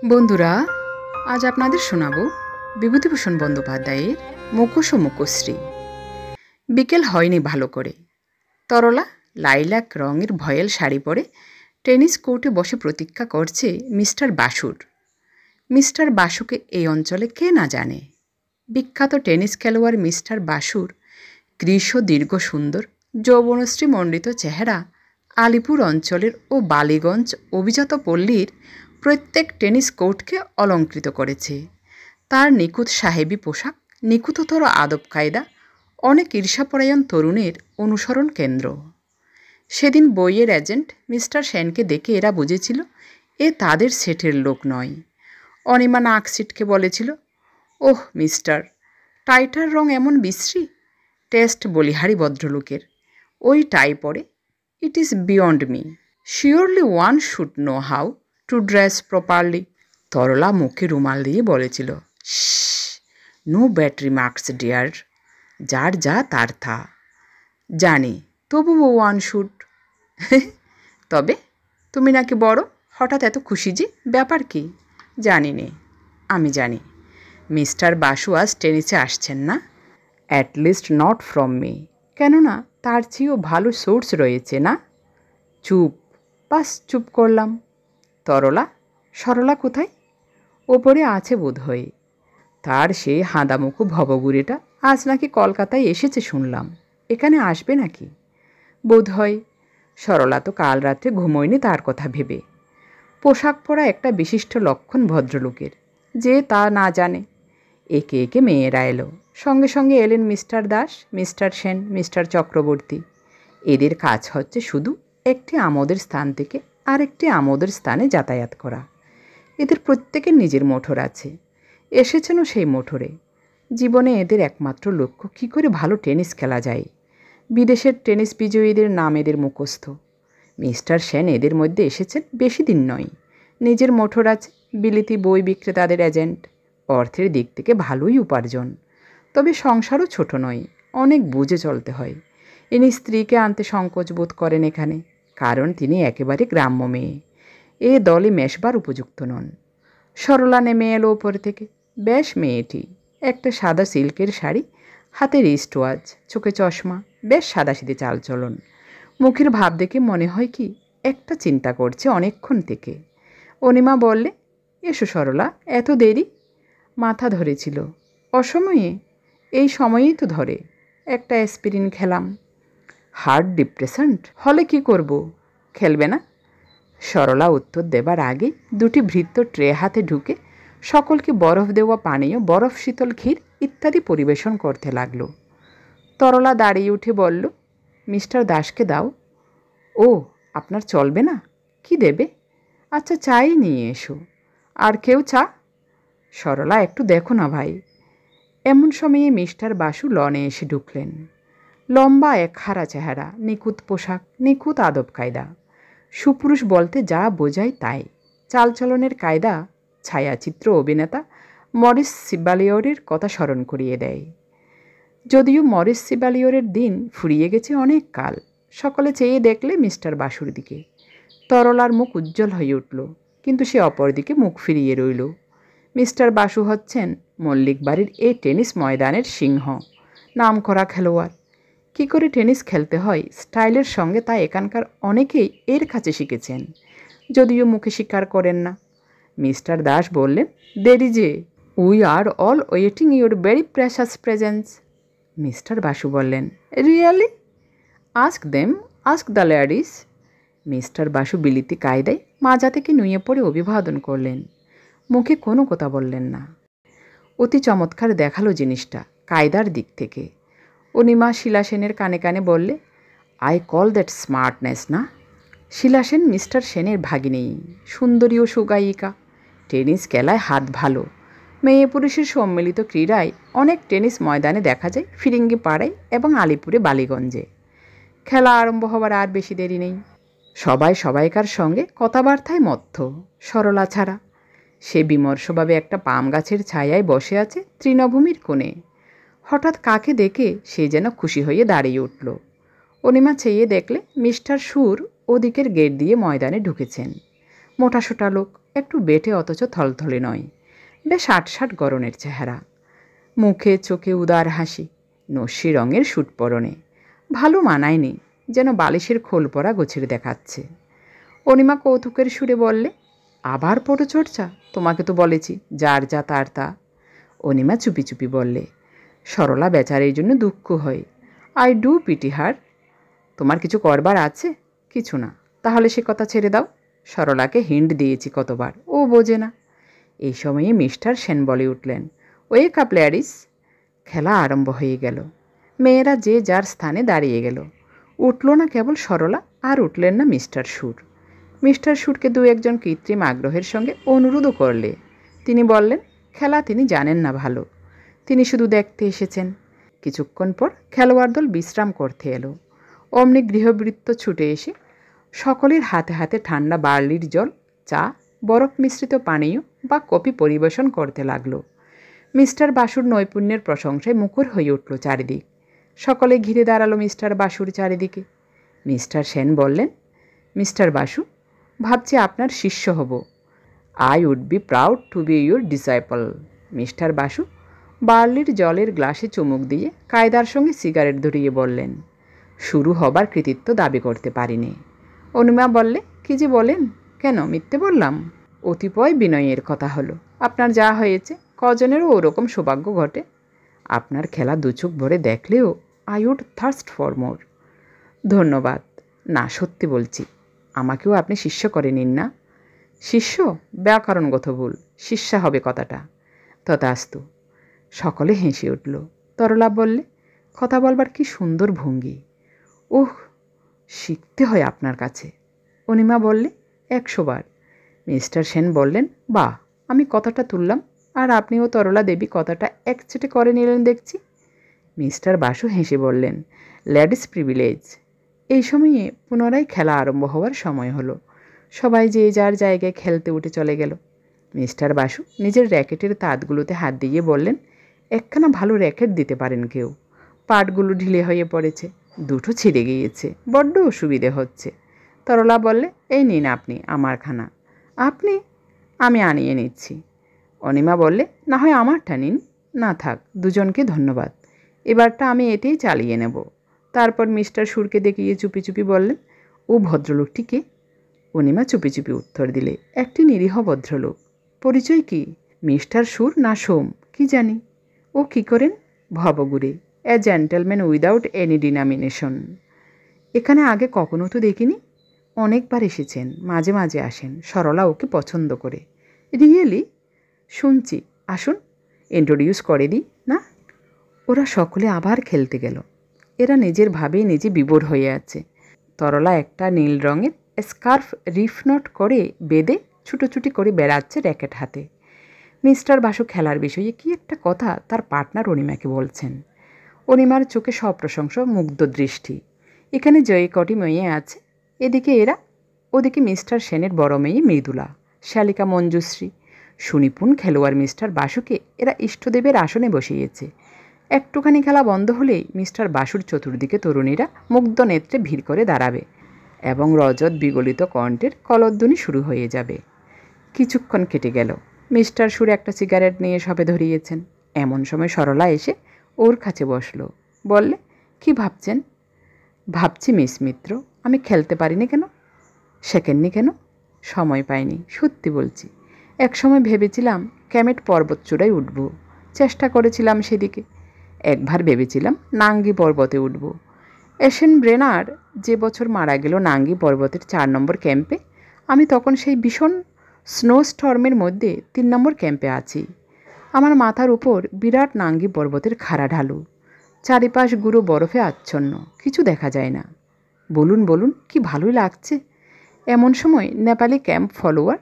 বন্ধুরা, আজ আপনাদের শোনাব বিভূতিভূষণ বন্দ্যোপাধ্যায়ের মুখোশ ও মুখশ্রী। বিকেল হয়নি ভালো করে। তরলা লাইলাক রঙের ভয়েল শাড়ি পরে টেনিস কোর্টে বসে প্রতীক্ষা করছে মিস্টার বাসুর। মিস্টার বাসুকে এই অঞ্চলে কে না জানে। বিখ্যাত টেনিস খেলোয়াড় মিস্টার বাসুর কৃশ দীর্ঘ সুন্দর যৌবনশ্রী মণ্ডিত চেহারা আলিপুর অঞ্চলের ও বালিগঞ্জ অভিজাত পল্লীর প্রত্যেক টেনিস কোর্টকে অলঙ্কৃত করেছে। তার নিখুঁত সাহেবী পোশাক, নিখুঁততর আদব কায়দা অনেক ঈর্ষাপরায়ণ তরুণের অনুসরণ কেন্দ্র। সেদিন বইয়ের এজেন্ট মিস্টার সেনকে দেখে এরা বুঝেছিল এ তাদের সেটের লোক নয়। অনিমা নাক সিটকে বলেছিল, ওহ মিস্টার, টাইটার রং এমন বিশ্রী। টেস্ট বলিহারি ভদ্রলোকের ওই টাই পরে, it is beyond me. Surely one should know how to dress properly. Tarla মুখে রুমাল দিয়ে বলেছিল, নো ব্যাড রিমার্কস ডিয়ার, যার যা তার থা। জানি, তবুও ওয়ান শুড। তবে তুমি নাকি বড়, হঠাৎ এত খুশি যে, ব্যাপার কি? জানি নে, আমি জানি। মিস্টার বাসু আজ টেনিসে আসছেন না, অ্যাটলিস্ট নট ফ্রম মি। কেননা তার চেয়েও ভালো সোর্স রয়েছে না। চুপ, বাস চুপ করলাম। তরলা, সরলা কোথায়? ওপরে আছে বোধ হয়। তার সেই হাঁদামুখো ভবগুড়িটা আজ নাকি কলকাতায় এসেছে শুনলাম। এখানে আসবে নাকি? বোধ হয়। সরলা তো কাল রাত্রে ঘুমোয়নি তার কথা ভেবে। পোশাক পরা একটা বিশিষ্ট লক্ষণ ভদ্রলোকের, যে তা না জানে। একে একে মেয়েরা এলো, সঙ্গে সঙ্গে এলেন mister Das, mister Sen, mister Chakraborty. এদের কাজ হচ্ছে শুধু একটি আমোদের স্থান থেকে আরেকটি আমোদের স্থানে যাতায়াত করা। এদের প্রত্যেকের নিজের মোটর আছে, এসেছেনও সেই মোটরে। জীবনে এদের একমাত্র লক্ষ্য কী করে ভালো টেনিস খেলা যায়। বিদেশের টেনিস বিজয়ীদের নাম এদের মুখস্থ। মিস্টার সেন এদের মধ্যে এসেছেন বেশি দিন নয়। নিজের মোটর আছে, বিলিতি বই বিক্রেতাদের এজেন্ট। অর্থের দিক থেকে ভালোই উপার্জন, তবে সংসারও ছোট নয়, অনেক বুঝে চলতে হয়। ইনি স্ত্রীকে আনতে সংকোচ বোধ করেন এখানে, কারণ তিনি একেবারে গ্রাম্য মেয়ে, এ দলে মেশবার উপযুক্ত নন। সরলা নেমে এলো ওপর থেকে। বেশ মেয়েটি, একটা সাদা সিল্কের শাড়ি, হাতে রিস্ট ওয়াচ, চোখে চশমা, বেশ সাদাসিধে চালচলন। মুখের ভাব দেখে মনে হয় কি একটা চিন্তা করছে অনেকক্ষণ থেকে। অনিমা বললে, এসো সরলা, এত দেরি? মাথা ধরেছিল। অসময়ে? এই সময়েই তো ধরে। একটা অ্যাসপিরিন খেলাম। হার্ট ডিপ্রেশান্ট হলে কি করব? খেলবে না? সরলা উত্তর দেবার আগে দুটি ভৃত্য ট্রে হাতে ঢুকে সকলকে বরফ দেওয়া পানীয়, বরফ শীতল ক্ষীর ইত্যাদি পরিবেশন করতে লাগল। তরলা দাঁড়িয়ে উঠে বলল, মিস্টার দাসকে দাও। ও, আপনার চলবে না? কি দেবে? আচ্ছা, চাই নিয়ে এসো। আর কেউ চা? সরলা, একটু দেখো না ভাই। এমন সময়ে মিস্টার বাসু লনে এসে ঢুকলেন। লম্বা একহারা চেহারা, নিখুঁত পোশাক, নিখুঁত আদব কায়দা। সুপুরুষ বলতে যা বোঝায় তাই। চালচলনের কায়দা ছায়াচিত্র অভিনেতা মরিস সিবালিয়রের কথা স্মরণ করিয়ে দেয়। যদিও মরিস সিবালিয়রের দিন ফুরিয়ে গেছে অনেক কাল। সকলে চেয়ে দেখলে মিস্টার বাসুর দিকে। তরলার মুখ উজ্জ্বল হয়ে উঠল, কিন্তু সে অপর দিকে মুখ ফিরিয়ে রইল। মিস্টার বাসু হচ্ছেন মল্লিক বাড়ির এই টেনিস ময়দানের সিংহ, নামকরা খেলোয়াড়। কী করে টেনিস খেলতে হয় স্টাইলের সঙ্গে, তা এখানকার অনেকেই এর কাছে শিখেছেন, যদিও মুখে স্বীকার করেন না। মিস্টার দাস বললেন, দেরি যে, we are all waiting your very precious presence. Mister Basu বললেন, really? Ask them, ask the ladies. Mister Basu বিলিতি কায়দায় মাজা থেকে নুয়ে পড়ে অভিবাদন করলেন, মুখে কোনো কথা বললেন না। অতি চমৎকার দেখালো জিনিসটা কায়দার দিক থেকে। অনিমা শিলা সেনের কানে কানে বললে, আই কল দ্যাট স্মার্টনেস না? শিলা সেন মিস্টার সেনের ভাগিনী, সুন্দরী ও সুগায়িকা। টেনিস খেলায় হাত ভালো। মেয়ে পুরুষের সম্মিলিত ক্রীড়ায় অনেক টেনিস ময়দানে দেখা যায় ফিরিঙ্গি পাড়ায় এবং আলিপুরে বালিগঞ্জে। খেলা আরম্ভ হবার আর বেশি দেরি নেই। সবাই সবাইকার সঙ্গে কথাবার্তায় মত্ত, সরলা ছাড়া। সে বিমর্ষভাবে একটা পাম গাছের ছায়ায় বসে আছে তৃণভূমির কোণে। হঠাৎ কাকে দেখে সে যেন খুশি হয়ে দাঁড়িয়ে উঠল। অনিমা চেয়ে দেখলে মিস্টার সুর ওদিকের গেট দিয়ে ময়দানে ঢুকেছেন। মোটাসোটা লোক, একটু বেটে অথচ থলথলে নয়, বেশ আটসাট গড়নের চেহারা, মুখে চোখে উদার হাসি, নস্যি রঙের স্যুট পরনে, ভালো মানায়নি, যেন বালিশের খোল পরা গোছের দেখাচ্ছে। অনিমা কৌতুকের সুরে বললে, আবার পটচর্চা? তোমাকে তো বলেছি যার যা তার তা। অনিমা চুপি চুপি বললে, সরলা বেচারের জন্য দুঃখ হয়। আই ডু পিটি হার। তোমার কিছু করবার আছে? কিছু না। তাহলে সে কথা ছেড়ে দাও। সরলাকে হিন্ট দিয়েছি কতবার, ও বোঝে না। এই সময়ে মিস্টার সেন বলে উঠলেন, ওয়েক আপ ল্যাডিস। খেলা আরম্ভ হয়ে গেল। মেয়েরা যে যার স্থানে দাঁড়িয়ে গেল। উঠল না কেবল সরলা, আর উঠলেন না মিস্টার সুর। মিস্টার সুরকে দু একজন কৃত্রিম আগ্রহের সঙ্গে অনুরোধও করলে। তিনি বললেন, খেলা তিনি জানেন না ভালো, তিনি শুধু দেখতে এসেছেন। কিছুক্ষণ পর খেলোয়াড় দল বিশ্রাম করতে এলো। অমনি গৃহবৃত্ত ছুটে এসে সকলের হাতে হাতে ঠান্ডা বার্লির জল, চা, বরফ মিশ্রিত পানীয় বা কফি পরিবেশন করতে লাগলো। মিস্টার বাসুর নৈপুণ্যের প্রশংসায় মুখর হয়ে উঠল চারিদিক। সকলে ঘিরে দাঁড়ালো মিস্টার বাসুর চারিদিকে। মিস্টার সেন বললেন, মিস্টার বাসু, ভাবছি আপনার শিষ্য হব। I would be proud to be your disciple. Mister Basu বার্লির জলের গ্লাসে চুমুক দিয়ে কায়দার সঙ্গে সিগারেট ধরিয়ে বললেন, শুরু হবার কৃতিত্ব দাবি করতে পারিনি। অনিমা বললে, কি যে বলেন, কেন মিথ্যে বললাম? অতিপয় বিনয়ের কথা হলো। আপনার যা হয়েছে কজনেরও ওরকম সৌভাগ্য ঘটে। আপনার খেলা দুচোখ ভরে দেখলেও I would thirst for more. ধন্যবাদ। না, সত্যি বলছি, আমাকেও আপনি শিষ্য করে নিন না। শিষ্য? ব্যাকরণগত ভুল, শিষ্যা হবে কথাটা। তথাস্তু। সকলে হেসে উঠল। তরলা বললে, কথা বলবার কি সুন্দর ভঙ্গি। ওহ, শিখতে হয় আপনার কাছে। অনিমা বললে, 100 বার। মিস্টার সেন বললেন, বাহ, আমি কথাটা তুললাম, আর আপনিও তরলা দেবী কথাটা একচেটে করে নিলেন দেখছি। মিস্টার বাসু হেসে বললেন, লেডিস প্রিভিলেজ। এই সময়ে পুনরায় খেলা আরম্ভ হওয়ার সময় হলো। সবাই যে যার জায়গায় খেলতে উঠে চলে গেল। মিস্টার বাসু নিজের র্যাকেটের তাঁতগুলোতে হাত দিয়ে বললেন, একখানা ভালো র্যাকেট দিতে পারেন কেউ? পাটগুলো ঢিলে হয়ে পড়েছে, দুটো ছিঁড়ে গিয়েছে, বড্ড অসুবিধে হচ্ছে। তরলা বললে, এই নিন আপনি আমার খানা। আপনি? আমি আনিয়ে নিচ্ছি। অনিমা বললে, না হয় আমারটা নিন। না থাক, দুজনকে ধন্যবাদ, এবারটা আমি এতেই চালিয়ে নেব। তারপর মিস্টার সুরকে দেখিয়ে চুপি চুপি বললেন, ও ভদ্রলোকটি কে? অনিমা চুপি চুপি উত্তর দিলে, একটি নিরীহ ভদ্রলোক। পরিচয় কি? মিস্টার সুর না সোম, কি জানি। ও কি করেন? ভবগুড়ে, এ জেন্টলম্যান উইদাউট এনি ডিনামিনেশন। এখানে আগে কখনো তো দেখিনি। অনেকবার এসেছেন, মাঝে মাঝে আসেন, সরলা ওকে পছন্দ করে। রিয়েলি? শুনছি, আসুন ইন্ট্রোডিউস করে দিই না। ওরা সকলে আবার খেলতে গেল। এরা নিজের ভাবেই নিজে বিভোর হয়ে আছে। তরলা একটা নীল রঙের স্কার্ফ রিফনট করে বেঁধে ছুটোছুটি করে বেড়াচ্ছে র্যাকেট হাতে। মিস্টার বাসু খেলার বিষয়ে কি একটা কথা তার পার্টনার অনিমাকে বলছেন। অনিমার চোখে সপ্রশংস মুগ্ধ দৃষ্টি। এখানে জয়ী কটি মেয়ে আছে, এদিকে এরা, ওদিকে মিস্টার সেনের বড় মেয়ে মৃদুলা, শালিকা মঞ্জুশ্রী। সুনিপুণ খেলোয়াড় মিস্টার বাসুকে এরা ইষ্টদেবের আসনে বসিয়েছে। একটুখানি খেলা বন্ধ হলেই মিস্টার বাসুর চতুর্দিকে তরুণীরা মুগ্ধ নেত্রে ভিড় করে দাঁড়াবে এবং রজত বিগলিত কণ্ঠের কলধ্বনি শুরু হয়ে যাবে। কিছুক্ষণ কেটে গেল। মিস্টার সুর একটা সিগারেট নিয়ে সবে ধরিয়েছেন। এমন সময় সরলা এসে ওর কাছে বসল। বললে, কি ভাবছেন? ভাবছি মিস মিত্র, আমি খেলতে পারিনি কেন। শেখেননি কেন? সময় পাইনি, সত্যি বলছি। এক সময় ভেবেছিলাম ক্যামেট পর্বত চূড়ায় উঠব, চেষ্টা করেছিলাম সেদিকে। একবার ভেবেছিলাম নাঙ্গি পর্বতে উঠব। এশিয়ান ব্রেনার যে বছর মারা গেল নাঙ্গি পর্বতের 4 নম্বর ক্যাম্পে, আমি তখন সেই ভীষণ স্নো স্টর্মের মধ্যে 3 নম্বর ক্যাম্পে আছি। আমার মাথার উপর বিরাট নাঙ্গি পর্বতের খাড়া ঢালু, চারিপাশ গুঁড়ো বরফে আচ্ছন্ন, কিছু দেখা যায় না। বলুন বলুন, কি ভালোই লাগছে। এমন সময় নেপালি ক্যাম্প ফলোয়ার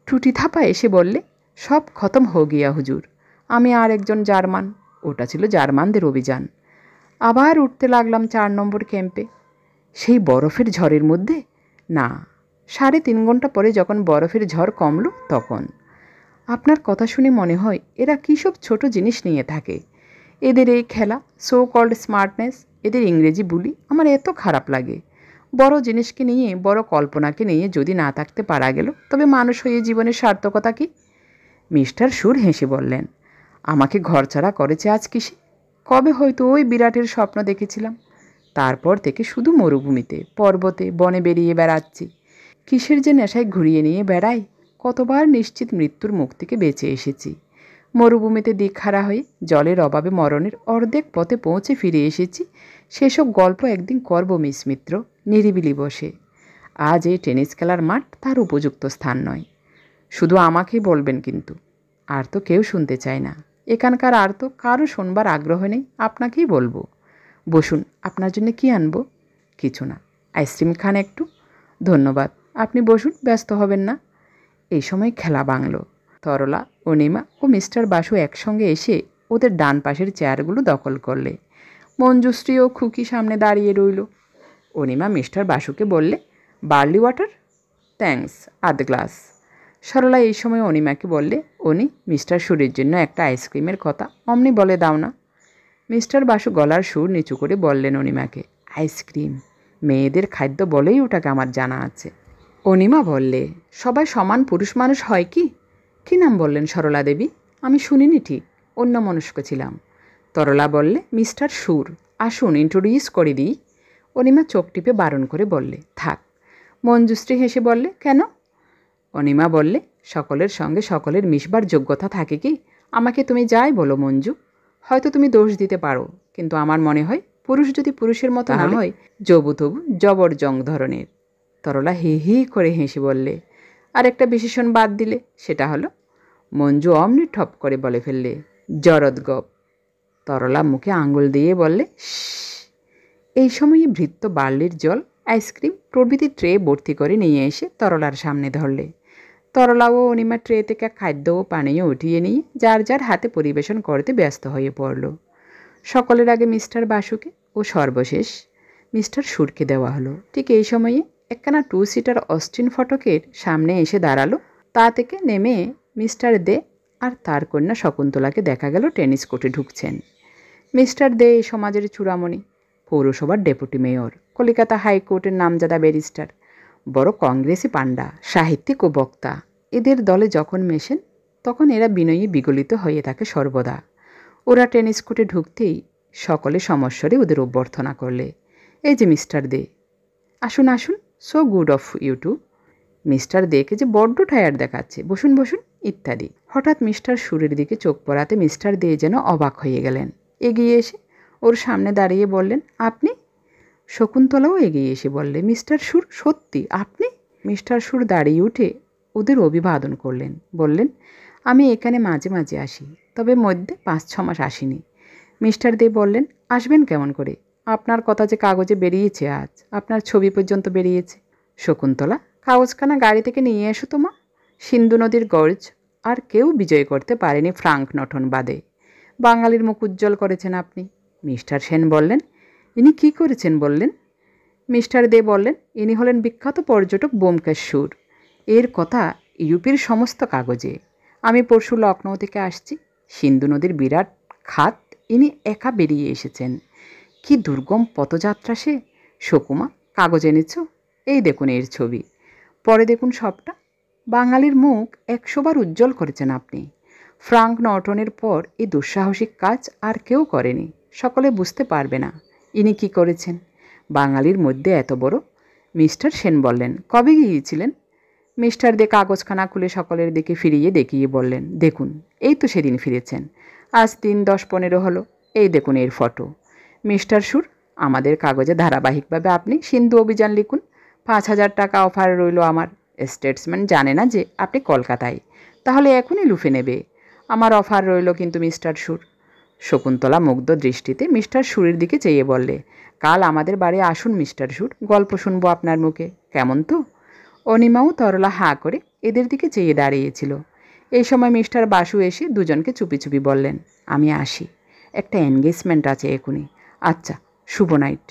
টুটি থাপা এসে বললে, সব খতম হো গিয়া হুজুর। আমি আর একজন জার্মান। ওটা ছিল জার্মানদের অভিযান। আবার উঠতে লাগলাম 4 নম্বর ক্যাম্পে। সেই বরফের ঝড়ের মধ্যে না, 3.5 ঘন্টা পরে যখন বরফের ঝড় কমল তখন। আপনার কথা শুনে মনে হয় এরা কী সব ছোট জিনিস নিয়ে থাকে। এদের এই খেলা, সো কল্ড স্মার্টনেস, এদের ইংরেজি বুলি আমার এত খারাপ লাগে। বড় জিনিসকে নিয়ে, বড় কল্পনাকে নিয়ে যদি না থাকতে পারা গেল, তবে মানুষ হয়ে জীবনের সার্থকতা কী? মিস্টার সুর হেসে বললেন, আমাকে ঘরছাড়া করেছে আজ কিসে? কবে হয়তো ওই বিরাটের স্বপ্ন দেখেছিলাম। তারপর থেকে শুধু মরুভূমিতে, পর্বতে, বনে বেরিয়ে বেড়াচ্ছি। কিসের যে নেশায় ঘুরিয়ে নিয়ে বেড়াই। কতবার নিশ্চিত মৃত্যুর মুখ থেকে বেঁচে এসেছি। মরুভূমিতে দিকহারা হয়ে জলের অভাবে মরণের অর্ধেক পথে পৌঁছে ফিরে এসেছি। সেসব গল্প একদিন করব মিস মিত্র, নিরিবিলি বসে। আজ এই টেনিস খেলার মাঠ তার উপযুক্ত স্থান নয়। শুধু আমাকেই বলবেন কিন্তু, আর তো কেউ শুনতে চায় না। এখানকার আর তো কারো শোনবার আগ্রহ নেই, আপনাকেই বলবো। বসুন, আপনার জন্য কি আনবো? কিছু না, আইসক্রিম খান একটু? ধন্যবাদ, আপনি বসুন, ব্যস্ত হবেন না। এই সময় খেলা ভাঙল। তরলা, অনিমা ও মিস্টার বাসু একসঙ্গে এসে ওদের ডান পাশের চেয়ারগুলো দখল করলে। মঞ্জুশ্রী ও খুকি সামনে দাঁড়িয়ে রইল। অনিমা মিস্টার বাসুকে বললে, বার্লি ওয়াটার? থ্যাঙ্কস, আধ গ্লাস। সরলা এই সময় অনিমাকে বললে, অনি, মিস্টার সুরের জন্য একটা আইসক্রিমের কথা অমনি বলে দাও না। মিস্টার বাসু গলার সুর নিচু করে বললেন অনিমাকে, আইসক্রিম মেয়েদের খাদ্য বলেই ওটাকে আমার জানা আছে। অনিমা বললে, সবাই সমান পুরুষ মানুষ হয় কি? কী নাম বললেন সরলা দেবী? আমি শুনিনি ঠিক, অন্যমনস্ক ছিলাম। তরলা বললে, মিস্টার সুর। আসুন, ইন্ট্রোডিউস করে দিই। অনিমা চোখ টিপে বারণ করে বললে, থাক। মঞ্জুশ্রী হেসে বললে, কেন? অনিমা বললে, সকলের সঙ্গে সকলের মিশবার যোগ্যতা থাকে কি? আমাকে তুমি যাই বলো মঞ্জু, হয়তো তুমি দোষ দিতে পারো, কিন্তু আমার মনে হয় পুরুষ যদি পুরুষের মতো না হয়, জবু তবু জবরজং ধরনের। তরলা হি হি করে হেসে বললে, আর একটা বিশেষণ বাদ দিলে, সেটা হলো? মঞ্জু অমনি ঠপ করে বলে ফেললে, জরদগপ। তরলা মুখে আঙুল দিয়ে বললে, এই সময়ে ভৃত্য বার্লির জল, আইসক্রিম প্রভৃতি ট্রে ভর্তি করে নিয়ে এসে তরলার সামনে ধরলে। তরলা ও অনিমা ট্রে থেকে খাদ্য ও পানীয় উঠিয়ে নিয়ে যার যার হাতে পরিবেশন করতে ব্যস্ত হয়ে পড়ল। সকলের আগে মিস্টার বাসুকে ও সর্বশেষ মিস্টার সুরকে দেওয়া হলো। ঠিক এই সময়ে একখানা 2 সিটার অস্টিন ফটকের সামনে এসে দাঁড়ালো। তা থেকে নেমে মিস্টার দে আর তার কন্যা শকুন্তলাকে দেখা গেল টেনিস কোর্টে ঢুকছেন। মিস্টার দে এই সমাজের চূড়ামণি, পৌরসভার ডেপুটি মেয়র, কলিকাতা হাইকোর্টের নামজাদা ব্যারিস্টার, বড় কংগ্রেসি পাণ্ডা, সাহিত্যিক ও বক্তা। এদের দলে যখন মেশেন তখন এরা বিনয়ী বিগলিত হয়ে থাকে সর্বদা। ওরা টেনিস কোর্টে ঢুকতেই সকলে সমস্বরে ওদের অভ্যর্থনা করলে, এই যে মিস্টার দে, আসুন আসুন, so good of you too. Mister দেকে যে বড্ড টায়ার্ড দেখাচ্ছে, বসুন বসুন, ইত্যাদি। হঠাৎ মিস্টার সুরের দিকে চোখ পড়াতে মিস্টার দে যেন অবাক হয়ে গেলেন। এগিয়ে এসে ওর সামনে দাঁড়িয়ে বললেন, আপনি? শকুন্তলাও এগিয়ে এসে বললে, মিস্টার সুর, সত্যি আপনি? মিস্টার সুর দাঁড়িয়ে উঠে ওদের অভিবাদন করলেন, বললেন, আমি এখানে মাঝে মাঝে আসি, তবে মধ্যে 5-6 মাস আসিনি। মিস্টার দে বললেন, আসবেন কেমন করে? আপনার কথা যে কাগজে বেরিয়েছে, আজ আপনার ছবি পর্যন্ত বেরিয়েছে। শকুন্তলা, কাগজখানা গাড়ি থেকে নিয়ে এসো তো মা। সিন্ধু নদীর গর্জ আর কেউ বিজয় করতে পারেনি ফ্রাঙ্ক নটন বাদে। বাঙালির মুখ উজ্জ্বল করেছেন আপনি। মিস্টার সেন বললেন, ইনি কী করেছেন বললেন? মিস্টার দে বললেন, ইনি হলেন বিখ্যাত পর্যটক ব্যোমকেশ সুর। এর কথা ইউপির সমস্ত কাগজে। আমি পরশু লখনৌ থেকে আসছি। সিন্ধু নদীর বিরাট খাত ইনি একা বেরিয়ে এসেছেন। কি দুর্গম পথযাত্রা সে! শকুমা, কাগজ এনেছ? এই দেখুন এর ছবি, পরে দেখুন সবটা। বাঙালির মুখ 100 বার উজ্জ্বল করেছেন আপনি। ফ্রাঙ্ক নর্টনের পর এই দুঃসাহসিক কাজ আর কেউ করেনি। সকলে বুঝতে পারবে না ইনি কি করেছেন। বাঙালির মধ্যে এত বড়। মিস্টার সেন বললেন, কবে গিয়েছিলেন? মিস্টার দে কাগজখানা খুলে সকলের দিকে ফিরিয়ে দেখিয়ে বললেন, দেখুন, এই তো সেদিন ফিরেছেন। আজ 3-10-15 হলো। এই দেখুন এর ফটো। মিস্টার সুর, আমাদের কাগজে ধারাবাহিকভাবে আপনি সিন্ধু অভিযান লিখুন। 5,000 টাকা অফার রইল আমার। স্টেটসম্যান জানে না যে আপনি কলকাতায়, তাহলে এখনই লুফে নেবে। আমার অফার রইল কিন্তু মিস্টার সুর। শকুন্তলা মুগ্ধ দৃষ্টিতে মিস্টার সুরের দিকে চেয়ে বললে, কাল আমাদের বাড়ি আসুন মিস্টার সুর, গল্প শুনবো আপনার মুখে, কেমন তো? অনিমাও তরলা হাঁ করে এদের দিকে চেয়ে দাঁড়িয়েছিল। এই সময় মিস্টার বাসু এসে দুজনকে চুপি চুপি বললেন, আমি আসি, একটা এনগেজমেন্ট আছে এখনই। আচ্ছা, শুভ নাইট।